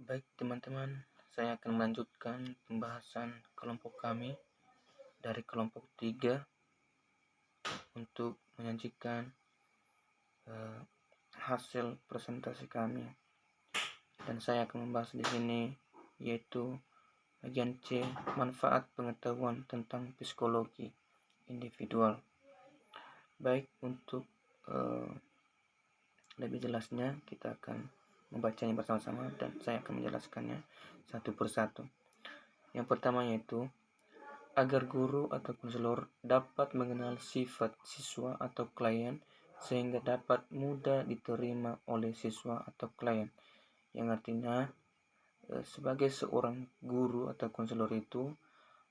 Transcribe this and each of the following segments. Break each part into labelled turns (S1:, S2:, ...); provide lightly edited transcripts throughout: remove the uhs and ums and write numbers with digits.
S1: Baik teman-teman, saya akan melanjutkan pembahasan kelompok kami dari kelompok 3 untuk menyajikan hasil presentasi kami. Dan saya akan membahas di sini yaitu bagian C, manfaat pengetahuan tentang psikologi individual. Baik, untuk lebih jelasnya kita akan membacanya bersama-sama dan saya akan menjelaskannya satu persatu. Yang pertama yaitu agar guru atau konselor dapat mengenal sifat siswa atau klien sehingga dapat mudah diterima oleh siswa atau klien. Yang artinya sebagai seorang guru atau konselor itu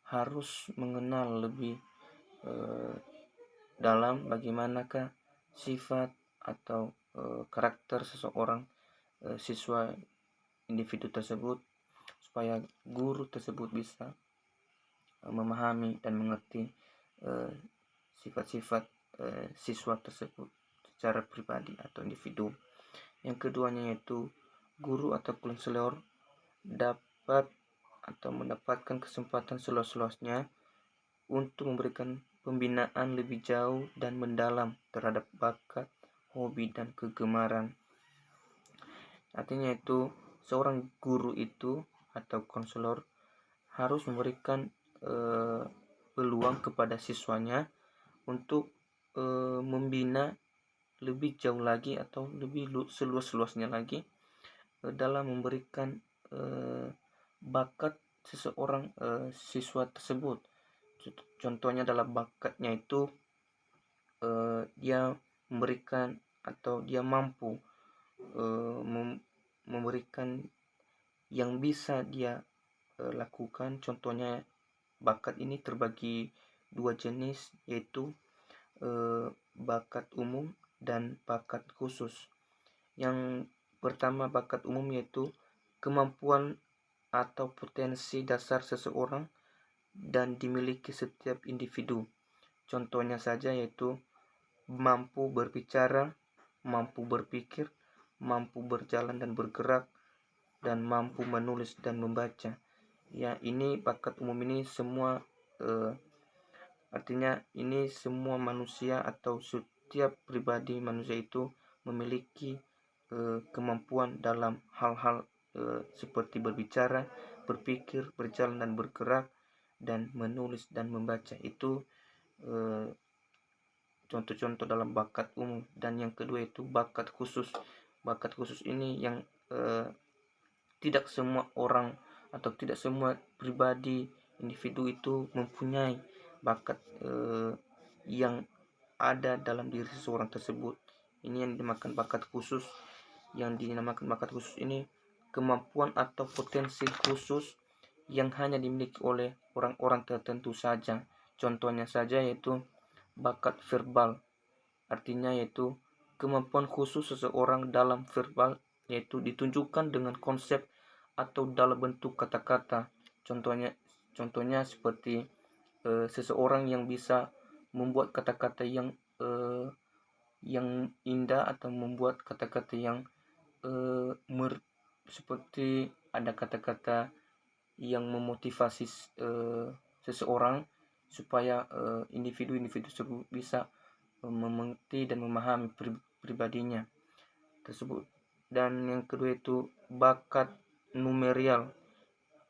S1: harus mengenal lebih dalam bagaimanakah sifat atau karakter seseorang siswa individu tersebut supaya guru tersebut bisa memahami dan mengerti sifat-sifat siswa tersebut secara pribadi atau individu. Yang keduanya yaitu guru atau konselor dapat atau mendapatkan kesempatan seluas-luasnya untuk memberikan pembinaan lebih jauh dan mendalam terhadap bakat, hobi, dan kegemaran. Artinya itu seorang guru itu atau konselor harus memberikan peluang kepada siswanya untuk membina lebih jauh lagi atau lebih seluas-luasnya lagi dalam memberikan bakat seseorang siswa tersebut. Contohnya dalam bakatnya itu dia memberikan atau dia mampu memberikan yang bisa dia lakukan. Contohnya bakat ini terbagi dua jenis, yaitu bakat umum dan bakat khusus. Yang pertama bakat umum yaitu kemampuan atau potensi dasar seseorang dan dimiliki setiap individu. Contohnya saja yaitu mampu berbicara, mampu berpikir, mampu berjalan dan bergerak, dan mampu menulis dan membaca. Ya, ini bakat umum ini semua artinya ini semua manusia atau setiap pribadi manusia itu memiliki kemampuan dalam hal-hal seperti berbicara, berpikir, berjalan dan bergerak, dan menulis dan membaca. Itu contoh-contoh dalam bakat umum. Dan yang kedua itu bakat khusus. Bakat khusus ini yang tidak semua orang atau tidak semua pribadi individu itu mempunyai bakat yang ada dalam diri seseorang tersebut. Ini yang dinamakan bakat khusus. Yang dinamakan bakat khusus ini kemampuan atau potensi khusus yang hanya dimiliki oleh orang-orang tertentu saja. Contohnya saja yaitu bakat verbal. Artinya yaitu kemampuan khusus seseorang dalam verbal, yaitu ditunjukkan dengan konsep atau dalam bentuk kata-kata. Contohnya seperti seseorang yang bisa membuat kata-kata yang indah atau membuat kata-kata yang seperti ada kata-kata yang memotivasi seseorang supaya individu-individu tersebut bisa mengerti dan memahami pribadinya tersebut. Dan yang kedua itu bakat numerial.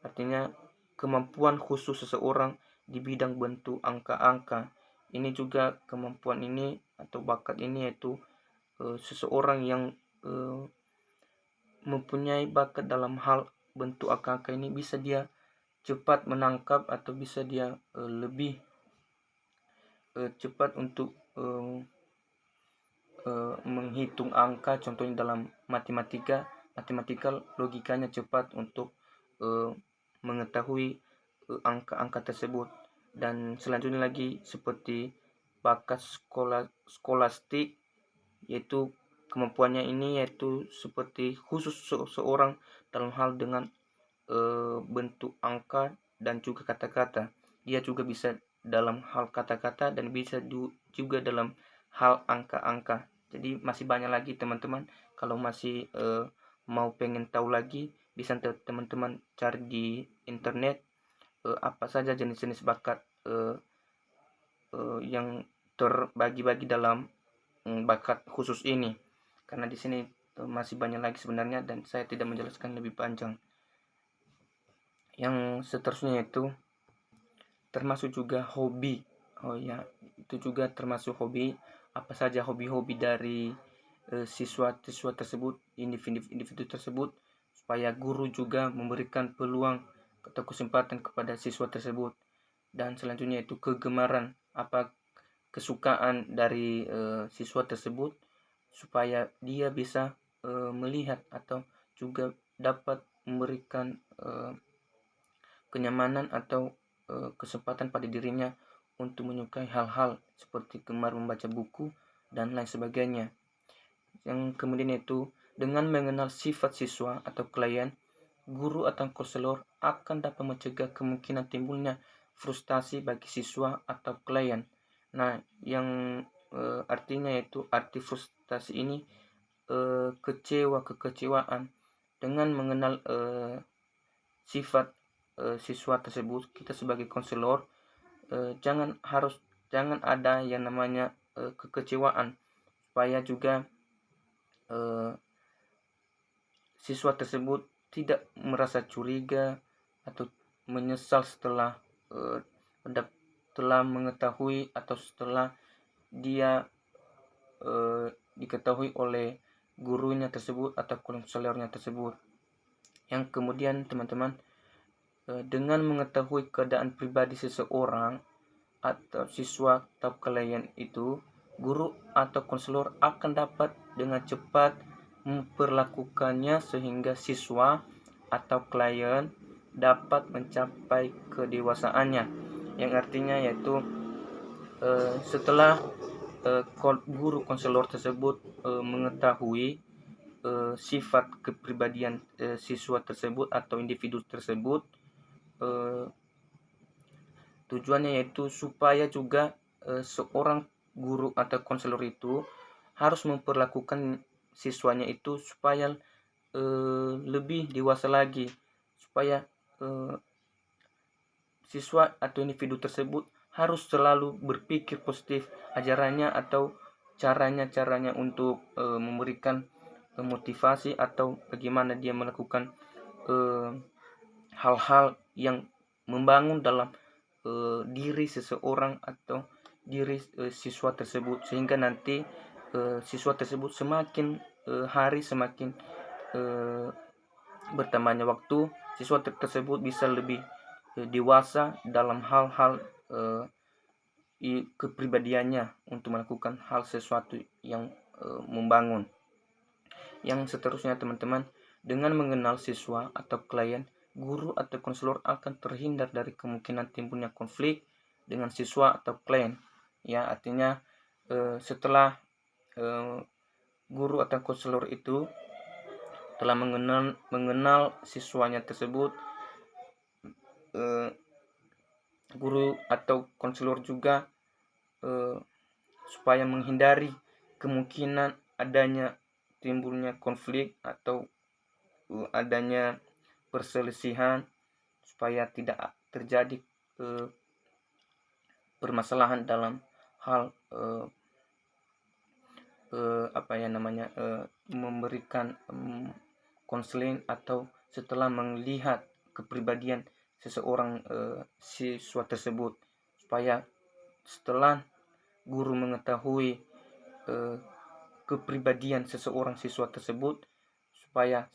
S1: Artinya kemampuan khusus seseorang di bidang bentuk angka-angka. Ini juga kemampuan ini atau bakat ini yaitu seseorang yang mempunyai bakat dalam hal bentuk angka-angka ini bisa dia cepat menangkap atau bisa dia lebih cepat untuk menghitung angka. Contohnya dalam matematika logikanya cepat untuk mengetahui angka-angka tersebut. Dan selanjutnya lagi seperti bakat skolastik, yaitu kemampuannya ini yaitu seperti khusus seseorang dalam hal dengan bentuk angka dan juga kata-kata. Dia juga bisa dalam hal kata-kata dan bisa juga dalam hal angka-angka. Jadi masih banyak lagi teman-teman. Kalau masih mau pengen tahu lagi, bisa teman-teman cari di internet apa saja jenis-jenis bakat yang terbagi-bagi dalam bakat khusus ini, karena di sini masih banyak lagi sebenarnya dan saya tidak menjelaskan lebih panjang. Yang seterusnya itu termasuk juga hobi. Oh ya, itu juga termasuk hobi. Apa saja hobi-hobi dari siswa-siswa tersebut, individu tersebut, supaya guru juga memberikan peluang atau kesempatan kepada siswa tersebut. Dan selanjutnya itu kegemaran, apa kesukaan dari siswa tersebut, supaya dia bisa melihat atau juga dapat memberikan kenyamanan atau kesempatan pada dirinya untuk menyukai hal-hal seperti gemar membaca buku dan lain sebagainya. Yang kemudian itu, dengan mengenal sifat siswa atau klien, guru atau konselor akan dapat mencegah kemungkinan timbulnya frustasi bagi siswa atau klien. Nah, yang artinya yaitu arti frustasi ini kekecewaan. Dengan mengenal sifat siswa tersebut, kita sebagai konselor jangan ada yang namanya kekecewaan, supaya juga siswa tersebut tidak merasa curiga atau menyesal setelah telah mengetahui atau setelah dia diketahui oleh gurunya tersebut atau konselornya tersebut. Yang kemudian teman-teman, dengan mengetahui keadaan pribadi seseorang atau siswa atau klien itu, guru atau konselor akan dapat dengan cepat memperlakukannya sehingga siswa atau klien dapat mencapai kedewasaannya, yang artinya yaitu setelah guru konselor tersebut mengetahui sifat kepribadian siswa tersebut atau individu tersebut, tujuannya yaitu supaya juga seorang guru atau konselor itu harus memperlakukan siswanya itu supaya lebih dewasa lagi, supaya siswa atau individu tersebut harus selalu berpikir positif ajarannya atau caranya untuk memberikan motivasi atau bagaimana dia melakukan hal-hal yang membangun dalam diri seseorang atau diri siswa tersebut, sehingga nanti siswa tersebut semakin hari semakin bertambahnya waktu, siswa tersebut bisa lebih dewasa dalam hal-hal kepribadiannya untuk melakukan hal sesuatu yang membangun. Yang seterusnya teman-teman, dengan mengenal siswa atau klien, guru atau konselor akan terhindar dari kemungkinan timbulnya konflik dengan siswa atau klien. Ya, artinya setelah guru atau konselor itu telah mengenal siswanya tersebut, guru atau konselor juga supaya menghindari kemungkinan adanya timbulnya konflik atau adanya perselisihan, supaya tidak terjadi permasalahan dalam hal memberikan konseling atau setelah melihat kepribadian seseorang siswa tersebut, supaya setelah guru mengetahui kepribadian seseorang siswa tersebut, supaya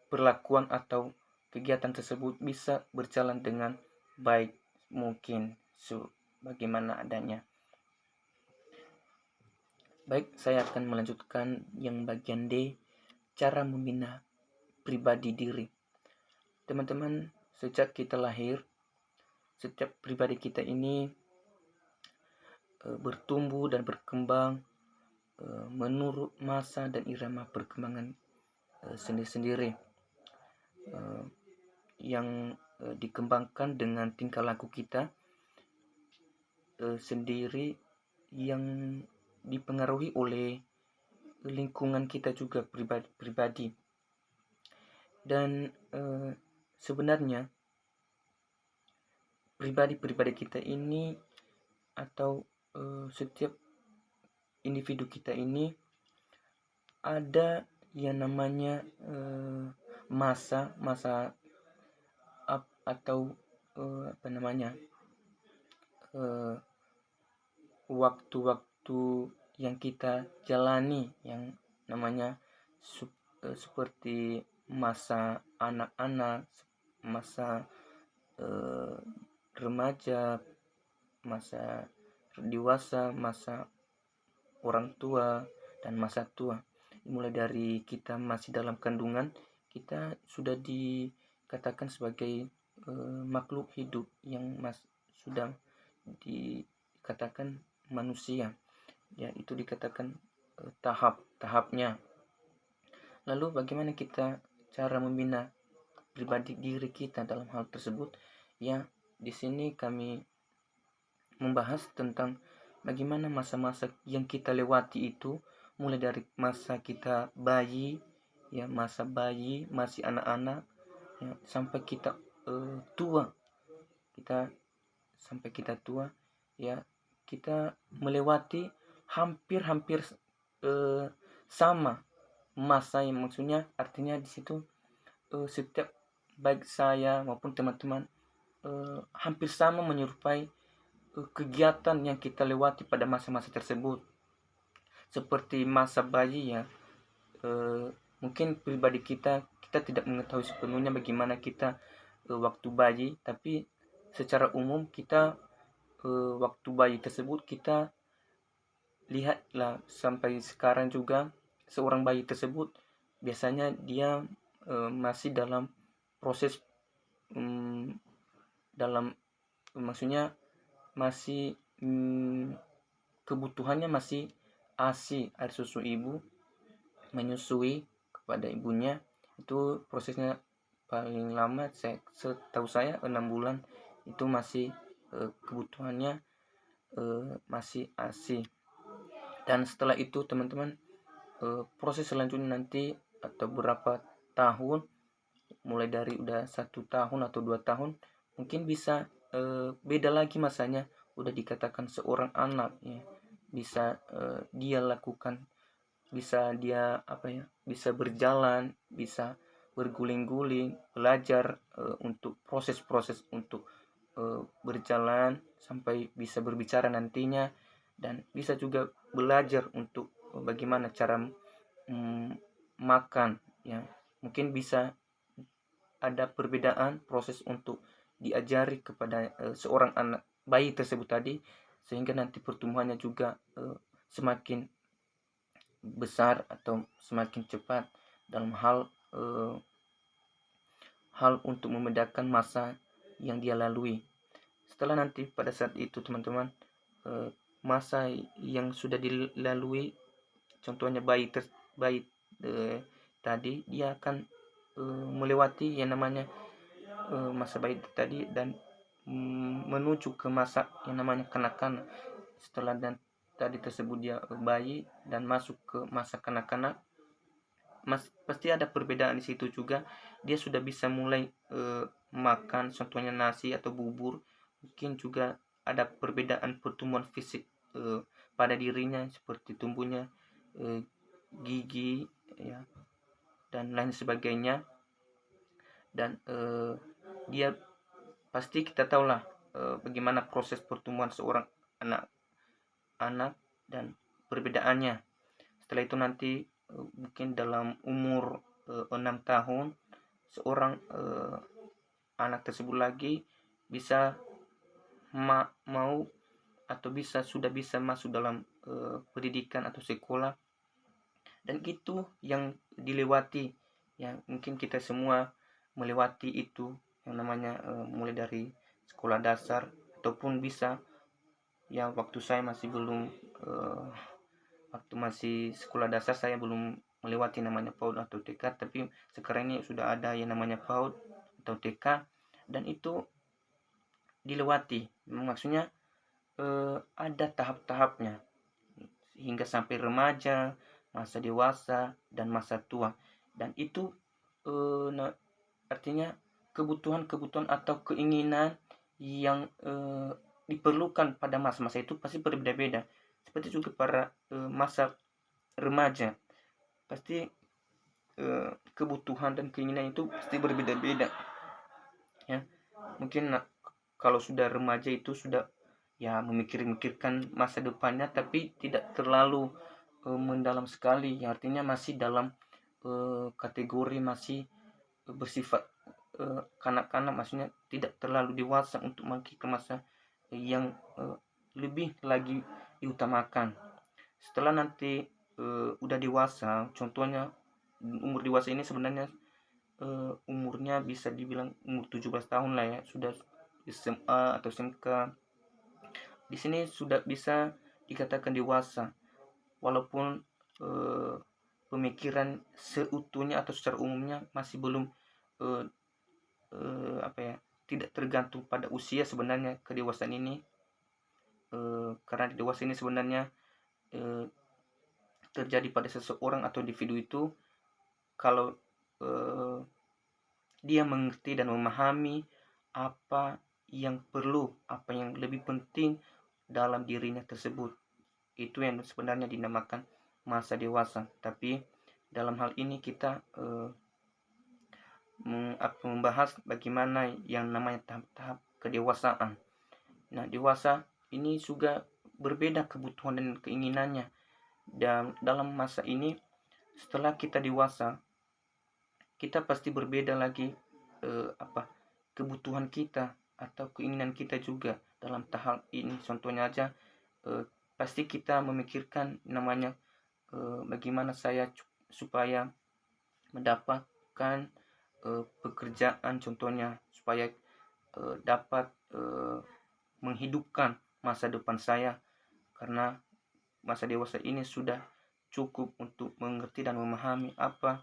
S1: perlakuan atau kegiatan tersebut bisa berjalan dengan baik mungkin bagaimana adanya. Baik, saya akan melanjutkan yang bagian D, cara membina pribadi diri. Teman-teman, sejak kita lahir, setiap pribadi kita ini bertumbuh dan berkembang menurut masa dan irama perkembangan sendiri-sendiri, yang dikembangkan dengan tingkah laku kita sendiri, yang dipengaruhi oleh lingkungan kita juga pribadi. Dan sebenarnya pribadi-pribadi kita ini atau setiap individu kita ini ada yang namanya masa atau apa namanya waktu-waktu yang kita jalani yang namanya seperti masa anak-anak, masa remaja, masa dewasa, masa orang tua, dan masa tua. Mulai dari kita masih dalam kandungan, kita sudah dikatakan sebagai makhluk hidup yang sudah dikatakan manusia. Ya, itu dikatakan tahap-tahapnya. Lalu bagaimana kita cara membina pribadi diri kita dalam hal tersebut? Ya, di sini kami membahas tentang bagaimana masa-masa yang kita lewati itu, mulai dari masa kita bayi, ya masa bayi masih anak-anak, ya, sampai kita tua, sampai kita tua, ya kita melewati hampir sama masa, yang maksudnya artinya di situ setiap baik saya maupun teman-teman hampir sama menyerupai kegiatan yang kita lewati pada masa-masa tersebut. Seperti masa bayi, ya mungkin pribadi kita tidak mengetahui sepenuhnya bagaimana kita waktu bayi, tapi secara umum kita waktu bayi tersebut kita lihatlah sampai sekarang juga seorang bayi tersebut biasanya dia masih dalam proses dalam maksudnya masih kebutuhannya masih ASI, air susu ibu, menyusui kepada ibunya. Itu prosesnya paling lama setahu saya 6 bulan itu masih kebutuhannya masih ASI. Dan setelah itu teman-teman proses selanjutnya nanti atau berapa tahun, mulai dari udah 1 tahun atau 2 tahun, mungkin bisa beda lagi masanya, udah dikatakan seorang anak, ya bisa dia lakukan, bisa dia bisa berjalan, bisa berguling-guling, belajar untuk proses-proses untuk berjalan sampai bisa berbicara nantinya, dan bisa juga belajar untuk bagaimana cara makan, ya mungkin bisa ada perbedaan proses untuk diajari kepada seorang anak bayi tersebut tadi, sehingga nanti pertumbuhannya juga semakin besar atau semakin cepat dalam hal untuk membedakan masa yang dia lalui. Setelah nanti pada saat itu teman-teman masa yang sudah dilalui, contohnya bayi tadi dia akan melewati yang namanya masa bayi tadi dan menuju ke masa yang namanya kanak-kanak. Setelah tadi tersebut dia bayi dan masuk ke masa kanak-kanak, pasti ada perbedaan di situ juga. Dia sudah bisa mulai makan contohnya nasi atau bubur. Mungkin juga ada perbedaan pertumbuhan fisik pada dirinya, seperti tumbuhnya gigi, ya dan lain sebagainya. Dan dia pasti kita tahulah bagaimana proses pertumbuhan seorang anak dan perbedaannya. Setelah itu nanti mungkin dalam umur 6 tahun seorang anak tersebut lagi bisa mau atau sudah bisa masuk dalam pendidikan atau sekolah, dan itu yang dilewati, yang mungkin kita semua melewati itu, yang namanya mulai dari sekolah dasar, ataupun bisa ya waktu saya masih belum waktu masih sekolah dasar saya belum melewati namanya PAUD atau TK, tapi sekarang ini sudah ada yang namanya PAUD atau TK, dan itu dilewati. Maksudnya ada tahap-tahapnya hingga sampai remaja, masa dewasa, dan masa tua. Dan itu nah artinya kebutuhan-kebutuhan atau keinginan yang diperlukan pada masa-masa itu pasti berbeda-beda. Seperti juga para masa remaja, pasti kebutuhan dan keinginan itu pasti berbeda-beda ya. Mungkin kalau sudah remaja itu sudah ya memikirkan masa depannya, tapi tidak terlalu mendalam sekali, yang artinya masih dalam kategori masih bersifat kanak-kanak, maksudnya tidak terlalu dewasa untuk memikirkan masa yang lebih lagi diutamakan. Setelah nanti udah dewasa, contohnya umur dewasa ini sebenarnya umurnya bisa dibilang umur 17 tahun lah ya, sudah SMA atau SMK. Di sini sudah bisa dikatakan dewasa, walaupun pemikiran seutuhnya atau secara umumnya masih belum eh, tidak tergantung pada usia sebenarnya kedewasaan ini. Karena dewasa ini sebenarnya terjadi pada seseorang atau individu itu kalau dia mengerti dan memahami apa yang perlu, apa yang lebih penting dalam dirinya tersebut. Itu yang sebenarnya dinamakan masa dewasa. Tapi dalam hal ini kita membahas bagaimana yang namanya tahap-tahap kedewasaan. Nah, dewasa ini juga berbeda kebutuhan dan keinginannya. Dan dalam masa ini, setelah kita dewasa, kita pasti berbeda lagi kebutuhan kita atau keinginan kita juga dalam tahap ini. Contohnya aja, pasti kita memikirkan namanya bagaimana saya supaya mendapatkan pekerjaan, contohnya supaya dapat menghidupkan masa depan saya, karena masa dewasa ini sudah cukup untuk mengerti dan memahami apa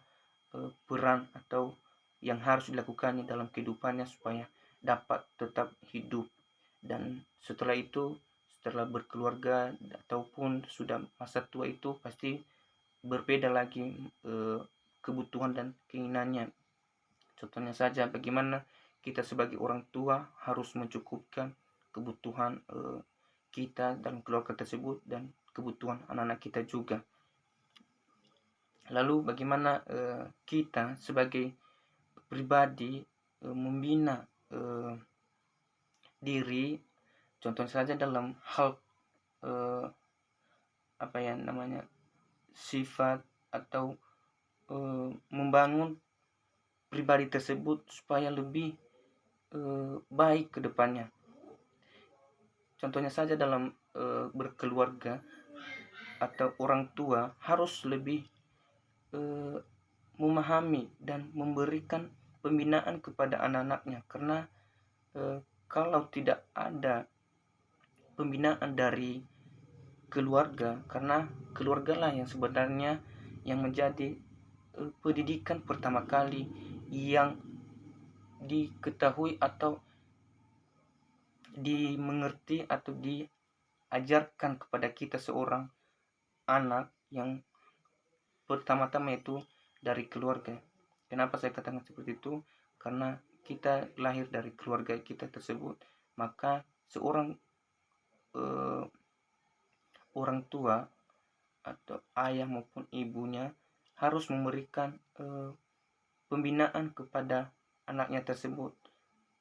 S1: peran atau yang harus dilakukannya dalam kehidupannya supaya dapat tetap hidup. Dan setelah itu, setelah berkeluarga ataupun sudah masa tua, itu pasti berbeda lagi kebutuhan dan keinginannya. Contohnya saja bagaimana kita sebagai orang tua harus mencukupkan kebutuhan kita dalam keluarga tersebut dan kebutuhan anak-anak kita juga. Lalu bagaimana kita sebagai pribadi membina diri, contohnya saja dalam hal sifat atau membangun pribadi tersebut supaya lebih baik ke depannya. Contohnya saja dalam berkeluarga atau orang tua harus lebih memahami dan memberikan pembinaan kepada anak-anaknya, karena kalau tidak ada pembinaan dari keluarga, karena keluarga lah yang sebenarnya yang menjadi pendidikan pertama kali yang diketahui atau dimengerti atau diajarkan kepada kita seorang anak, yang pertama-tama itu dari keluarga. Kenapa saya katakan seperti itu? Karena kita lahir dari keluarga kita tersebut, maka seorang orang tua atau ayah maupun ibunya harus memberikan pembinaan kepada anaknya tersebut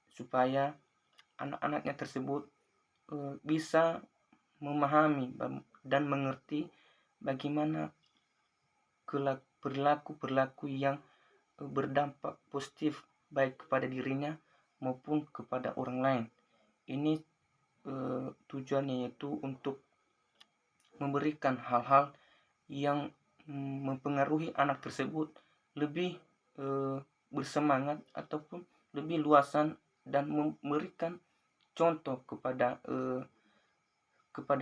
S1: supaya anak-anaknya tersebut bisa memahami dan mengerti bagaimana perilaku-perilaku yang berdampak positif baik kepada dirinya maupun kepada orang lain. Ini tujuannya yaitu untuk memberikan hal-hal yang mempengaruhi anak tersebut lebih bersemangat ataupun lebih luasan dan memberikan contoh kepada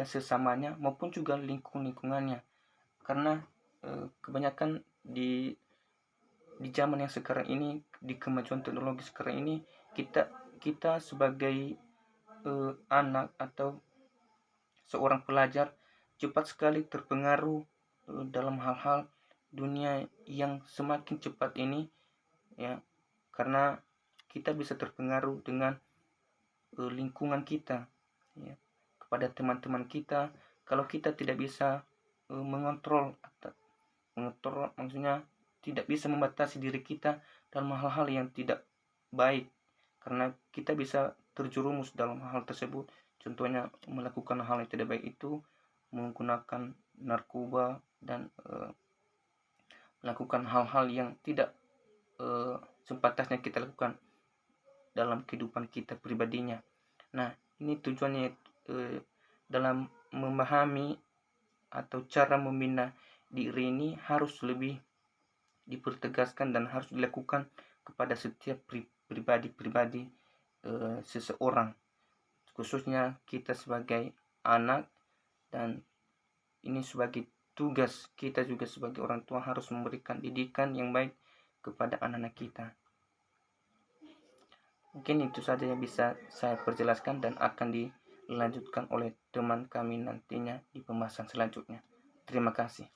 S1: sesamanya maupun juga lingkungannya. Karena kebanyakan di zaman yang sekarang ini, di kemajuan teknologi sekarang ini, kita sebagai anak atau seorang pelajar cepat sekali terpengaruh dalam hal-hal dunia yang semakin cepat ini, ya, karena kita bisa terpengaruh dengan lingkungan kita, ya, kepada teman-teman kita. Kalau kita tidak bisa mengontrol maksudnya tidak bisa membatasi diri kita dalam hal-hal yang tidak baik, karena kita bisa terjerumus dalam hal tersebut. Contohnya melakukan hal yang tidak baik itu menggunakan narkoba dan melakukan hal-hal yang tidak sepantasnya kita lakukan dalam kehidupan kita pribadinya. Nah, ini tujuannya dalam memahami atau cara membina diri ini harus lebih dipertegaskan dan harus dilakukan kepada setiap pribadi seseorang, khususnya kita sebagai anak, dan ini sebagai tugas kita juga sebagai orang tua harus memberikan didikan yang baik kepada anak-anak kita. Mungkin itu saja yang bisa saya perjelaskan dan akan dilanjutkan oleh teman kami nantinya di pembahasan selanjutnya. Terima kasih.